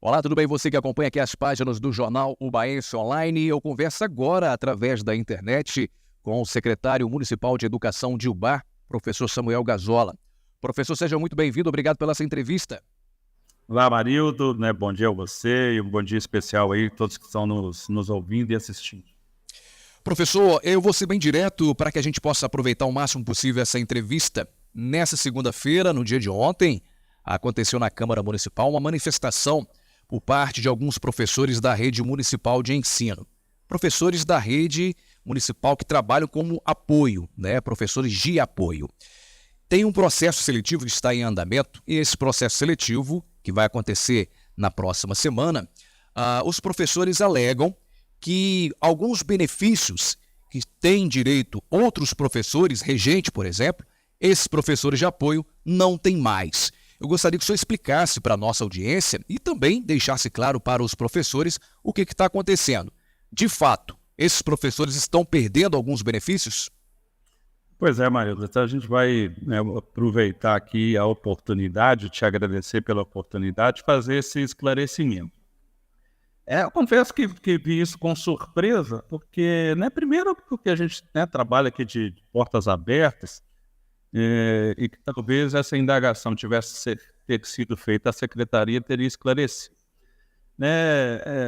Olá, tudo bem? Você que acompanha aqui as páginas do jornal Ubaense Online. Eu converso agora através da internet com o secretário municipal de Educação de Ubá, professor Samuel Gazola. Professor, seja muito bem-vindo. Obrigado pela essa entrevista. Olá, Marildo, bom dia a você e um bom dia especial aí a todos que estão nos ouvindo e assistindo. Professor, eu vou ser bem direto para que a gente possa aproveitar o máximo possível essa entrevista. Nessa segunda-feira, no dia de ontem, aconteceu na Câmara Municipal uma manifestação por parte de alguns professores da rede municipal de ensino. Professores da rede municipal que trabalham como apoio, professores de apoio. Tem um processo seletivo que está em andamento e esse processo seletivo, que vai acontecer na próxima semana, os professores alegam que alguns benefícios que têm direito outros professores, regente, por exemplo, esses professores de apoio não têm mais. Eu gostaria que o senhor explicasse para a nossa audiência e também deixasse claro para os professores o que está acontecendo. De fato, esses professores estão perdendo alguns benefícios? Pois é, Marildo, então a gente vai aproveitar aqui a oportunidade, te agradecer pela oportunidade de fazer esse esclarecimento. Eu confesso que vi isso com surpresa, porque, primeiro porque a gente trabalha aqui de portas abertas, e que talvez essa indagação tivesse ter sido feita, a secretaria teria esclarecido.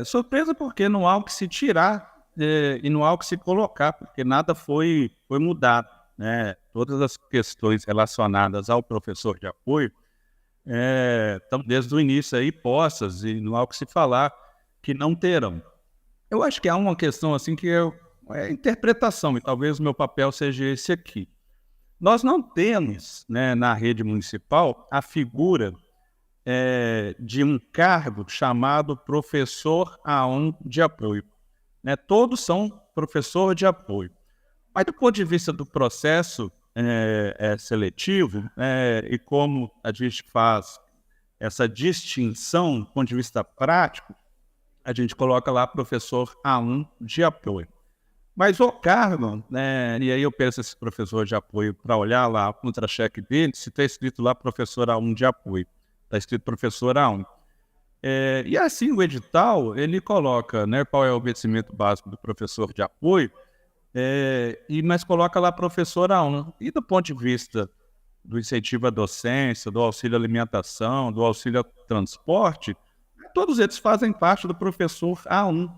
Surpresa porque não há o que se tirar e não há o que se colocar, porque nada foi mudado. Todas as questões relacionadas ao professor de apoio estão desde o início aí postas e não há o que se falar que não terão. Eu acho que há uma questão assim que é interpretação, e talvez o meu papel seja esse aqui. Nós não temos, na rede municipal, a figura de um cargo chamado professor A1 de apoio. Todos são professor de apoio. Mas do ponto de vista do processo seletivo, e como a gente faz essa distinção do ponto de vista prático, a gente coloca lá professor A1 de apoio. Mas o cargo, e aí eu peço esse professor de apoio para olhar lá o contra-cheque dele, se está escrito lá professor A1 de apoio, está escrito professor A1. E assim o edital, ele coloca qual é o vencimento básico do professor de apoio, mas coloca lá professor A1. E do ponto de vista do incentivo à docência, do auxílio à alimentação, do auxílio ao transporte, todos eles fazem parte do professor A1,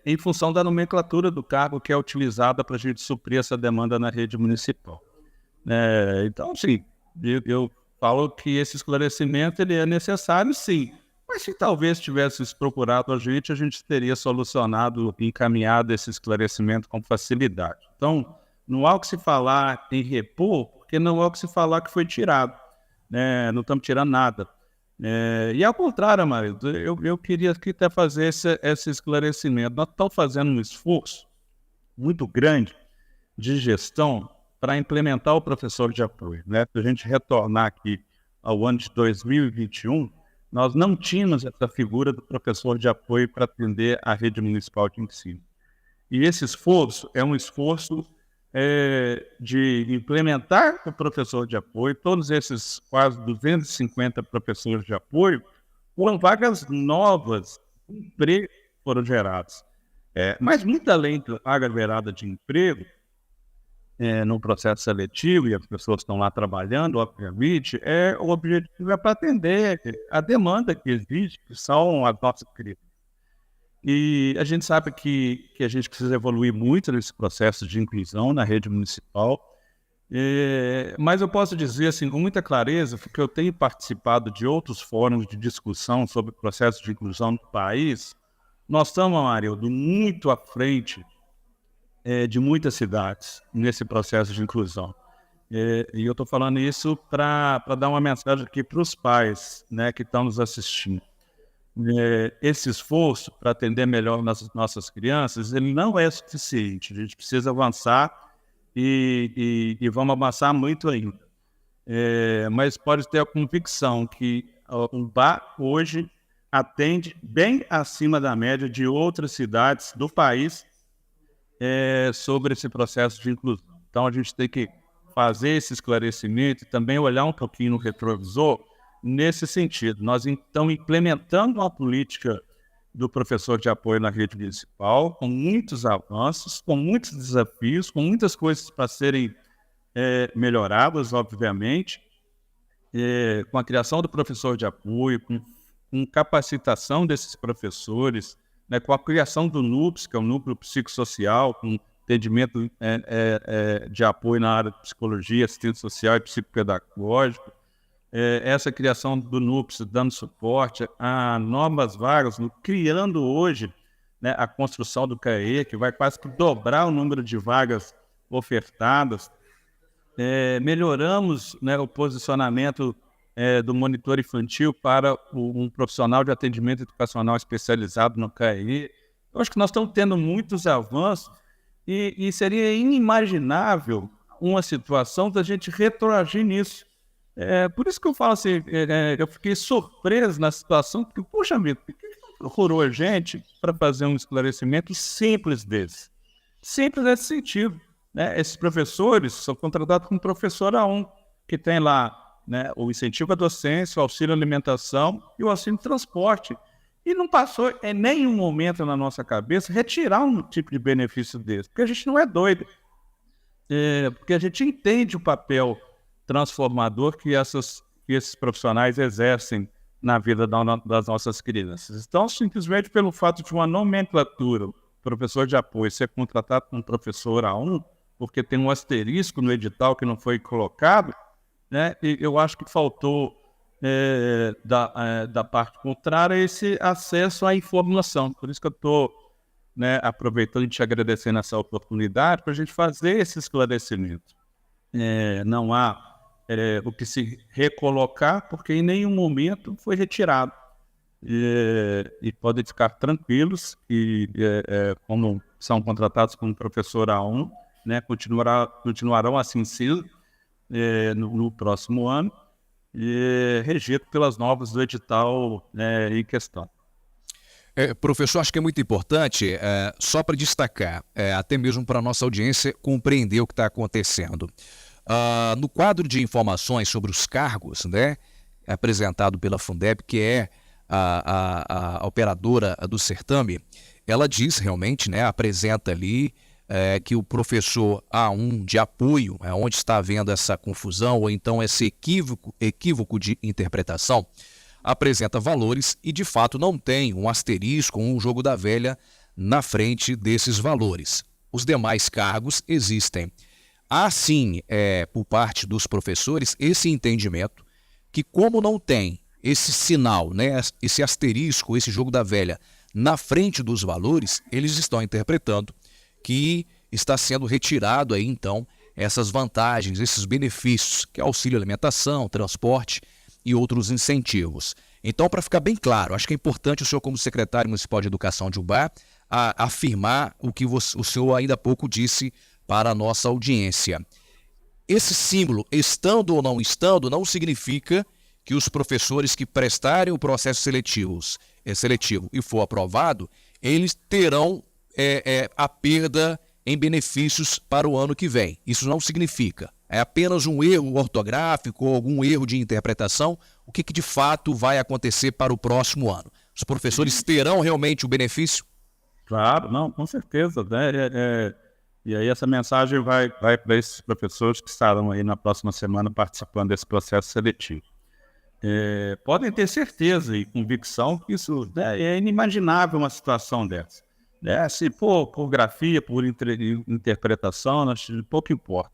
em função da nomenclatura do cargo que é utilizada para a gente suprir essa demanda na rede municipal. Então, sim, eu falo que esse esclarecimento ele é necessário, sim, mas se talvez tivesse procurado a gente teria solucionado e encaminhado esse esclarecimento com facilidade. Então, não há o que se falar em repor, porque não há o que se falar que foi tirado. Não estamos tirando nada. E ao contrário, marido, eu queria aqui até fazer esse esclarecimento. Nós estamos fazendo um esforço muito grande de gestão para implementar o professor de apoio. Para a gente retornar aqui ao ano de 2021, nós não tínhamos essa figura do professor de apoio para atender a rede municipal de ensino. E esse esforço é um esforço de implementar o professor de apoio, todos esses quase 250 professores de apoio, foram vagas novas, emprego foram gerados. Mas muito além da vaga gerada de emprego, no processo seletivo, e as pessoas estão lá trabalhando, obviamente, o objetivo é para atender a demanda que existe, que são as nossas crianças. E a gente sabe que a gente precisa evoluir muito nesse processo de inclusão na rede municipal, mas eu posso dizer assim, com muita clareza, porque eu tenho participado de outros fóruns de discussão sobre o processo de inclusão no país. Nós estamos, Marildo, muito à frente de muitas cidades nesse processo de inclusão. E eu estou falando isso para dar uma mensagem aqui para os pais que estão nos assistindo. Esse esforço para atender melhor nas nossas crianças, ele não é suficiente. A gente precisa avançar e vamos avançar muito ainda. Mas pode ter a convicção que o BA hoje atende bem acima da média de outras cidades do país sobre esse processo de inclusão. Então a gente tem que fazer esse esclarecimento e também olhar um pouquinho no retrovisor nesse sentido. Nós estamos implementando uma política do professor de apoio na rede municipal, com muitos avanços, com muitos desafios, com muitas coisas para serem melhoradas, obviamente, com a criação do professor de apoio, com capacitação desses professores, né, com a criação do NUPS, que é o Núcleo Psicossocial, com atendimento de apoio na área de psicologia, assistente social e psicopedagógico, essa criação do NUPS dando suporte a novas vagas, criando hoje, né, a construção do CAE, que vai quase que dobrar o número de vagas ofertadas. Melhoramos, né, o posicionamento do monitor infantil para um profissional de atendimento educacional especializado no CAE. Eu acho que nós estamos tendo muitos avanços e seria inimaginável uma situação da gente retroagir nisso. Por isso que eu falo assim, eu fiquei surpreso na situação, porque, puxa vida, por que não procurou a gente para fazer um esclarecimento simples desse? Simples nesse sentido, né? Esses professores são contratados como professor A1, que tem lá, né, o incentivo à docência, o auxílio alimentação e o auxílio transporte. E não passou em nenhum momento na nossa cabeça retirar um tipo de benefício desse, porque a gente não é doido, porque a gente entende o papel transformador que esses profissionais exercem na vida das nossas crianças. Então, simplesmente pelo fato de uma nomenclatura, professor de apoio ser contratado como professor A1, porque tem um asterisco no edital que não foi colocado, né, e eu acho que faltou da parte contrária esse acesso à informação. Por isso que eu estou, né, aproveitando e te agradecendo essa oportunidade para a gente fazer esse esclarecimento. Não há o que se recolocar, porque em nenhum momento foi retirado. E podem ficar tranquilos que, como são contratados como professor A1, né, continuarão assim sendo no próximo ano, regido pelas normas do edital em questão. Professor, acho que é muito importante, só para destacar, até mesmo para a nossa audiência compreender o que está acontecendo. No quadro de informações sobre os cargos, né, apresentado pela Fundeb, que é a operadora do certame, ela diz realmente, né, apresenta ali que o professor A1 de apoio, onde está havendo essa confusão ou então esse equívoco de interpretação, apresenta valores e de fato não tem um asterisco ou um jogo da velha na frente desses valores. Os demais cargos existem. Há sim, por parte dos professores, esse entendimento que como não tem esse sinal, né, esse asterisco, esse jogo da velha na frente dos valores, eles estão interpretando que está sendo retirado aí então essas vantagens, esses benefícios, que é auxílio alimentação, transporte e outros incentivos. Então, para ficar bem claro, acho que é importante o senhor, como secretário municipal de educação de Ubá, afirmar o que o senhor ainda há pouco disse para a nossa audiência. Esse símbolo, estando ou não estando, não significa que os professores que prestarem o processo seletivo e for aprovado, eles terão a perda em benefícios para o ano que vem. Isso não significa. É apenas um erro ortográfico ou algum erro de interpretação. O que de fato vai acontecer para o próximo ano? Os professores terão realmente o benefício? Claro, não, com certeza, né? E aí essa mensagem vai para esses professores que estarão aí na próxima semana participando desse processo seletivo. Podem ter certeza e convicção que isso, né, é inimaginável uma situação dessa. Se for por grafia, por interpretação, pouco importa,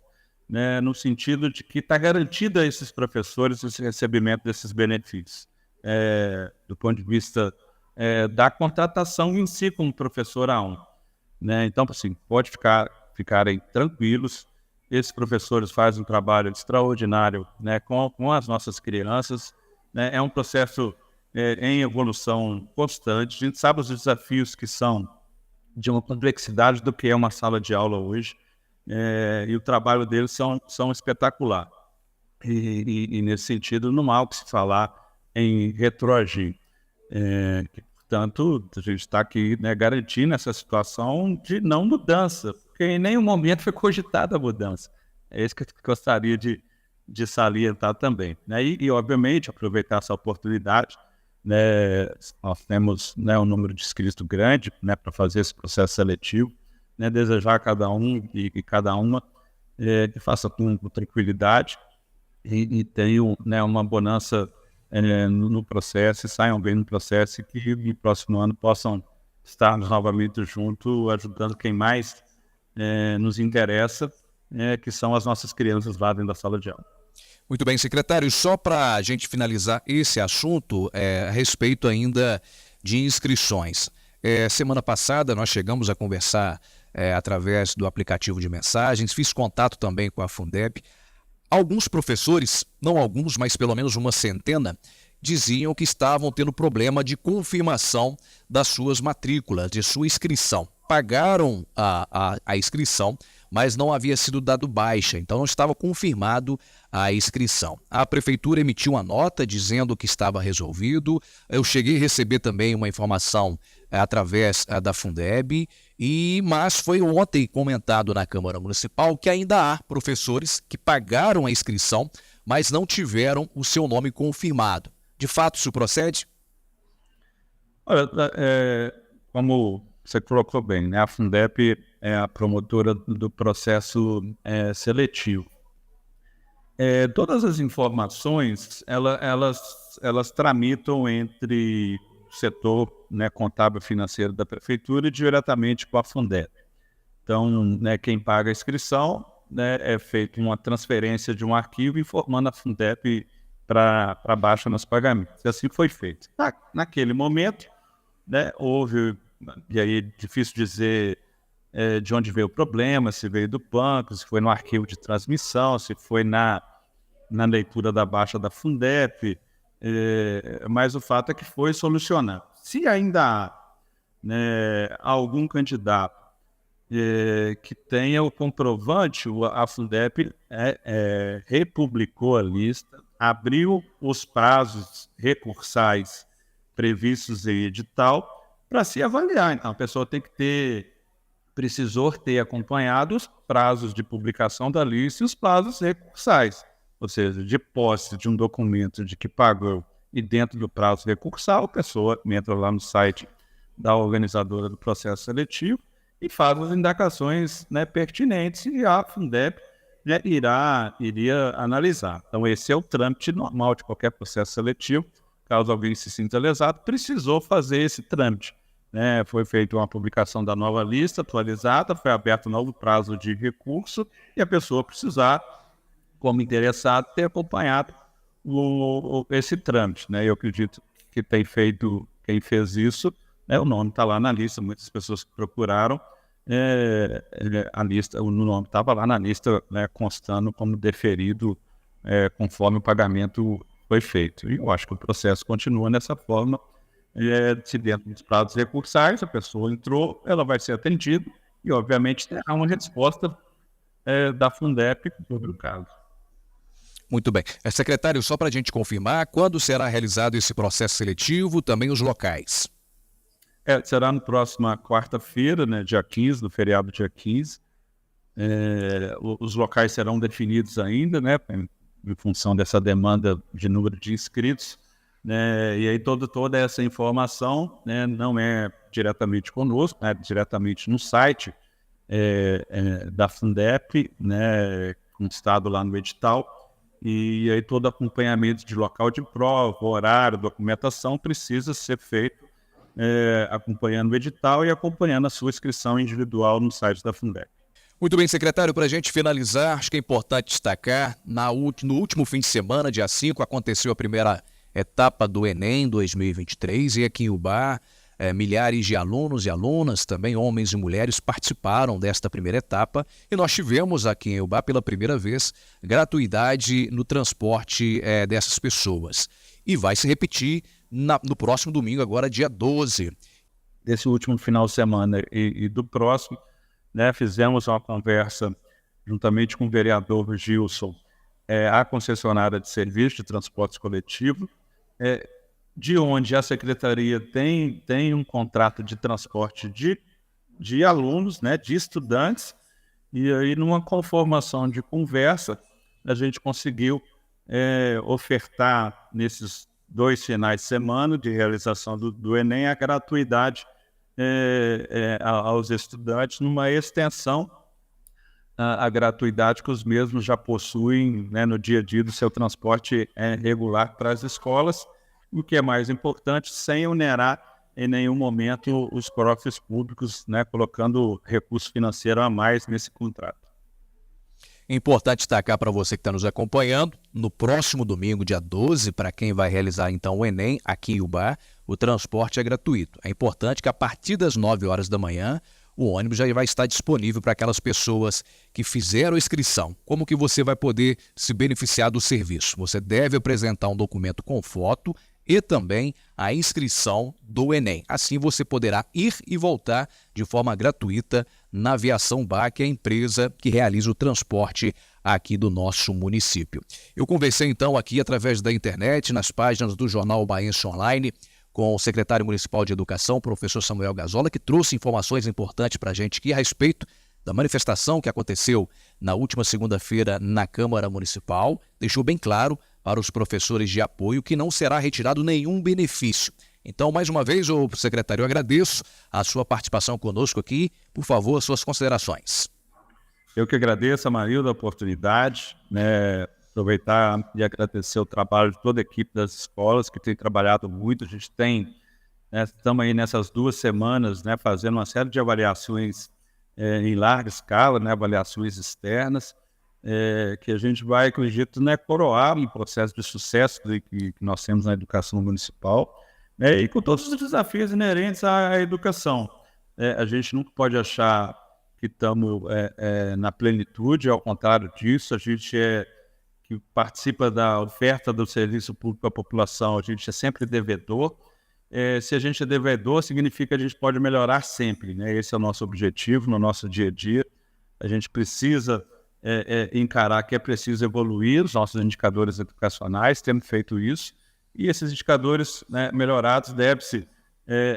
né, no sentido de que está garantido a esses professores esse recebimento desses benefícios, do ponto de vista da contratação em si como professor A1. Né? Então, assim, pode ficarem tranquilos, esses professores fazem um trabalho extraordinário, né, com as nossas crianças, né? É um processo em evolução constante, a gente sabe os desafios que são de uma complexidade do que é uma sala de aula hoje, e o trabalho deles são espetacular. E nesse sentido, não há o que se falar em retroagir. Portanto, a gente está aqui, né, garantindo essa situação de não mudança, porque em nenhum momento foi cogitada a mudança. É isso que eu gostaria de de salientar também, né? E, obviamente, aproveitar essa oportunidade, né? Nós temos, né, um número de inscritos grande, né, para fazer esse processo seletivo, né? Desejar a cada um e cada uma que faça com tranquilidade e tenham, né, uma bonança no processo, e saiam bem no processo, e que no próximo ano possam estar novamente junto, ajudando quem mais nos interessa, que são as nossas crianças lá dentro da sala de aula. Muito bem, secretário. Só para a gente finalizar esse assunto, a respeito ainda de inscrições. Semana passada nós chegamos a conversar através do aplicativo de mensagens, fiz contato também com a Fundeb. Alguns professores, não alguns, mas pelo menos uma centena, diziam que estavam tendo problema de confirmação das suas matrículas, de sua inscrição. Pagaram a inscrição, mas não havia sido dado baixa, então não estava confirmado a inscrição. A prefeitura emitiu uma nota dizendo que estava resolvido. Eu cheguei a receber também uma informação através da Fundeb, mas foi ontem comentado na Câmara Municipal que ainda há professores que pagaram a inscrição, mas não tiveram o seu nome confirmado. De fato, isso procede? Olha, como você colocou bem, né? A Fundeb é a promotora do processo seletivo. Todas as informações, elas tramitam entre o setor, né, contábil financeiro da prefeitura e diretamente com a Fundeb. Então, né, quem paga a inscrição, né, é feita uma transferência de um arquivo informando a Fundeb para baixa nos pagamentos. E assim foi feito. Naquele momento, né, houve, e aí é difícil dizer de onde veio o problema, se veio do banco, se foi no arquivo de transmissão, se foi na leitura da baixa da Fundeb, mas o fato é que foi solucionado. Se ainda há, né, algum candidato que tenha o comprovante, a Fundeb republicou a lista, abriu os prazos recursais previstos em edital para se avaliar. Então, a pessoa precisou ter acompanhado os prazos de publicação da lista e os prazos recursais, ou seja, de posse de um documento de que pagou e dentro do prazo recursal, a pessoa entra lá no site da organizadora do processo seletivo e faz as indagações, né, pertinentes, e a Fundeb, né, iria analisar. Então, esse é o trâmite normal de qualquer processo seletivo. Caso alguém se sinta lesado, precisou fazer esse trâmite, né? Foi feita uma publicação da nova lista atualizada, foi aberto um novo prazo de recurso e a pessoa precisar, como interessado, ter acompanhado esse trâmite, né? Eu acredito que quem fez isso, né, o nome está lá na lista. Muitas pessoas que procuraram a lista, o nome estava lá na lista, né, constando como deferido conforme o pagamento foi feito. E eu acho que o processo continua dessa forma. Se dentro dos prazos recursais a pessoa entrou, ela vai ser atendida e, obviamente, terá uma resposta da Fundeb sobre o caso. Muito bem. Secretário, só para a gente confirmar, quando será realizado esse processo seletivo, também os locais? Será na próxima quarta-feira, né, dia 15, no feriado dia 15. Os locais serão definidos ainda, né, em função dessa demanda de número de inscritos, né, e aí toda essa informação, né, não é diretamente conosco, né, diretamente no site da Fundeb, né, constado lá no edital. E aí todo acompanhamento de local de prova, horário, documentação precisa ser feito acompanhando o edital e acompanhando a sua inscrição individual no site da Fundeb. Muito bem, secretário, para a gente finalizar, acho que é importante destacar, no último fim de semana, dia 5, aconteceu a primeira etapa do Enem 2023 e aqui em Ubá, milhares de alunos e alunas, também homens e mulheres, participaram desta primeira etapa e nós tivemos aqui em Ubá, pela primeira vez, gratuidade no transporte dessas pessoas. E vai se repetir no próximo domingo, agora dia 12. Desse último final de semana e do próximo, né, fizemos uma conversa juntamente com o vereador Gilson, a concessionária de serviço de transporte coletivo, de onde a secretaria tem um contrato de transporte de alunos, né, de estudantes, e aí numa conformação de conversa, a gente conseguiu ofertar nesses 2 finais de semana de realização do Enem a gratuidade aos estudantes numa extensão à gratuidade que os mesmos já possuem, né, no dia a dia do seu transporte regular para as escolas, o que é mais importante, sem onerar em nenhum momento os cofres públicos, né, colocando recurso financeiro a mais nesse contrato. É importante destacar para você que está nos acompanhando, no próximo domingo, dia 12, para quem vai realizar então o Enem aqui em Ubá, o transporte é gratuito. É importante que a partir das 9 horas da manhã, o ônibus já vai estar disponível para aquelas pessoas que fizeram a inscrição. Como que você vai poder se beneficiar do serviço? Você deve apresentar um documento com foto e também a inscrição do Enem. Assim você poderá ir e voltar de forma gratuita na Aviação BA, que é a empresa que realiza o transporte aqui do nosso município. Eu conversei então aqui através da internet, nas páginas do Jornal Baense Online, com o secretário municipal de Educação, o professor Samuel Gazola, que trouxe informações importantes para a gente aqui a respeito da manifestação que aconteceu na última segunda-feira na Câmara Municipal. Deixou bem claro para os professores de apoio que não será retirado nenhum benefício. Então, mais uma vez, secretário, eu agradeço a sua participação conosco aqui. Por favor, suas considerações. Eu que agradeço, Amarildo, a oportunidade, né? Aproveitar e agradecer o trabalho de toda a equipe das escolas, que tem trabalhado muito. A gente tem, né, estamos aí nessas 2 semanas, né, fazendo uma série de avaliações em larga escala, né, avaliações externas, que a gente vai, acredito, né, coroar um processo de sucesso que nós temos na educação municipal, né, e com todos os desafios inerentes à educação. A gente nunca pode achar que estamos na plenitude, ao contrário disso, a gente que participa da oferta do serviço público à população, a gente é sempre devedor. Se a gente é devedor, significa que a gente pode melhorar sempre, né? Esse é o nosso objetivo no nosso dia a dia. A gente precisa encarar que é preciso evoluir os nossos indicadores educacionais, temos feito isso, e esses indicadores, né, melhorados deve-se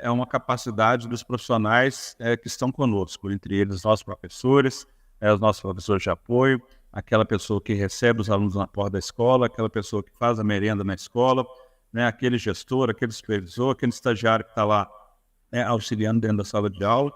a uma capacidade dos profissionais que estão conosco, entre eles os nossos professores, os nossos professores de apoio, aquela pessoa que recebe os alunos na porta da escola, aquela pessoa que faz a merenda na escola, né, aquele gestor, aquele supervisor, aquele estagiário que está lá auxiliando dentro da sala de aula,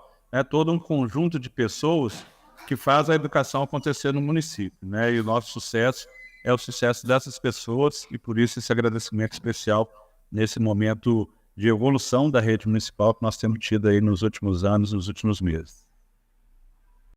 todo um conjunto de pessoas que faz a educação acontecer no município, né? E o nosso sucesso é o sucesso dessas pessoas e por isso esse agradecimento especial nesse momento de evolução da rede municipal que nós temos tido aí nos últimos anos, nos últimos meses.